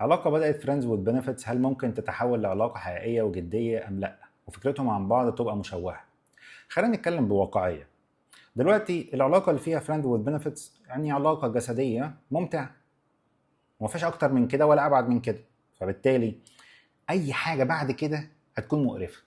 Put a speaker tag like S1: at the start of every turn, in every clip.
S1: علاقة بدأت فريندز وذ بنفيتس، هل ممكن تتحول لعلاقة حقيقية وجدية أم لأ؟ وفكرتهم عن بعض تبقى مشوهة. خلينا نتكلم بواقعية. دلوقتي العلاقة اللي فيها فريند وذ بنفيتس يعني علاقة جسدية ممتعة، ومفيش أكتر من كده ولا أبعد من كده. فبالتالي أي حاجة بعد كده هتكون مقرفة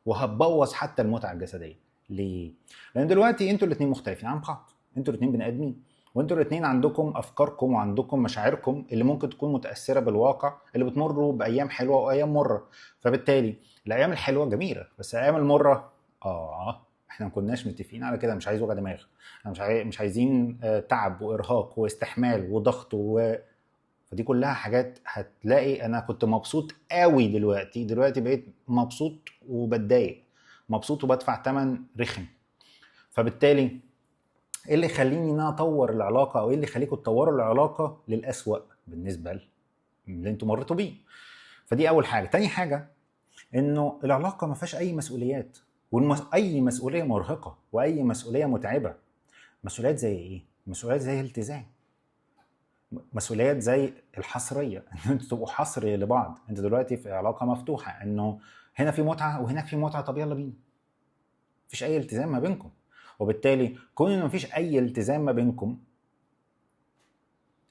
S1: وهتبوظ حتى المتعة الجسدية. ليه؟ لأن دلوقتي أنتوا الاتنين مختلفين عن بعض، أنتوا الاتنين بني آدمين، وانتوا الاتنين عندكم افكاركم وعندكم مشاعركم اللي ممكن تكون متاثره بالواقع، اللي بتمروا بايام حلوه وايام مره. فبالتالي الايام الحلوه جميله، بس الايام المره احنا ما كناش متفقين على كده. مش عايز وجع دماغ، انا مش عايزين تعب وارهاق واستحمال وضغط فدي كلها حاجات هتلاقي انا كنت مبسوط قوي، دلوقتي بقيت مبسوط وبتضايق، مبسوط وبدفع ثمن رخم. فبالتالي ايه اللي يخليني ان انا اطور العلاقه، او ايه اللي يخليكم تطوروا العلاقه للأسوأ بالنسبه اللي انتوا مريتوا بيه؟ فدي اول حاجه. تاني حاجه انه العلاقه ما فيهاش اي مسؤوليات، اي مسؤوليه مرهقه واي مسؤوليه متعبه. مسؤوليات زي ايه؟ مسؤوليات زي الالتزام، مسؤوليات زي الحصريه ان انتوا تبقوا حصر لبعض. انت دلوقتي في علاقه مفتوحه، انه هنا في متعه وهناك في متعه، طب يلا بينا. مفيش اي التزام ما بينكم، وبالتالي كون انه مفيش اي التزام ما بينكم،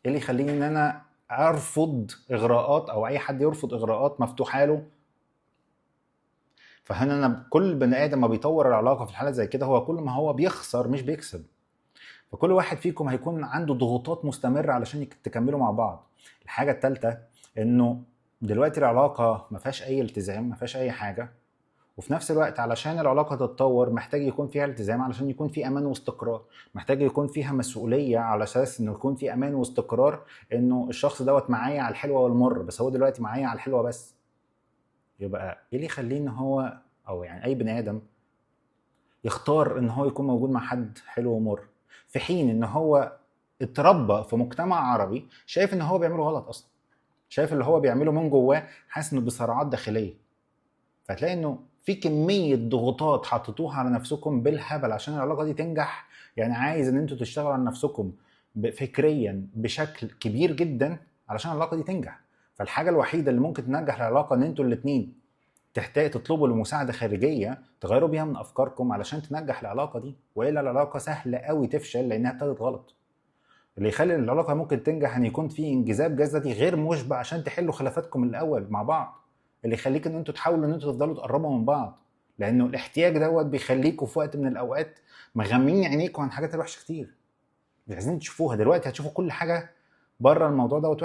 S1: ايه اللي يخليني ان انا ارفض اغراءات، او اي حد يرفض اغراءات مفتوحه له؟ فهنا انا كل بني ادم ما بيطور العلاقه في الحاله زي كده، هو كل ما هو بيخسر مش بيكسب. فكل واحد فيكم هيكون عنده ضغوطات مستمره علشان تكملوا مع بعض. الحاجه الثالثه انه دلوقتي العلاقه ما فيهاش اي التزام، ما فيهاش اي حاجه، وفي نفس الوقت علشان العلاقة تتطور محتاج يكون فيها التزام علشان يكون في أمان واستقرار، محتاج يكون فيها مسؤولية على أساس إنه يكون في أمان واستقرار، إنه الشخص دوت معايا على الحلوة والمر، بس هو دلوقتي معايا على الحلوة بس. يبقى إيه اللي يخليه إن هو، أو يعني أي بني آدم يختار إن هو يكون موجود مع حد حلو ومر، في حين إن هو اتربى في مجتمع عربي شايف إن هو بيعمله غلط أصلا، شايف اللي هو بيعمله من جواه حاسس إنه بصراعات داخلية. فهتلاقي انه في كميه ضغوطات حطيتوها على نفسكم بالهبل عشان العلاقه دي تنجح. يعني عايز ان انتوا تشتغلوا على نفسكم فكريا بشكل كبير جدا علشان العلاقه دي تنجح. فالحاجه الوحيده اللي ممكن تنجح العلاقه ان انتوا الاثنين تحتاج تطلبوا لمساعده خارجيه تغيروا بيها من افكاركم علشان تنجح العلاقه دي، والا العلاقه سهله قوي تفشل لانها ابتدت غلط. اللي يخلي العلاقه ممكن تنجح ان يكون في انجذاب جسدي غير مشبع عشان تحلوا خلافاتكم من الاول مع بعض، اللي يخليك ان انتوا تحاولوا ان انتوا تفضلوا تقربوا من بعض، لانه الاحتياج دوت بيخليكوا في وقت من الاوقات مغمين عينيكوا عن حاجات الوحشه كتير مش عايزين تشوفوها. دلوقتي هتشوفوا كل حاجه بره الموضوع دوت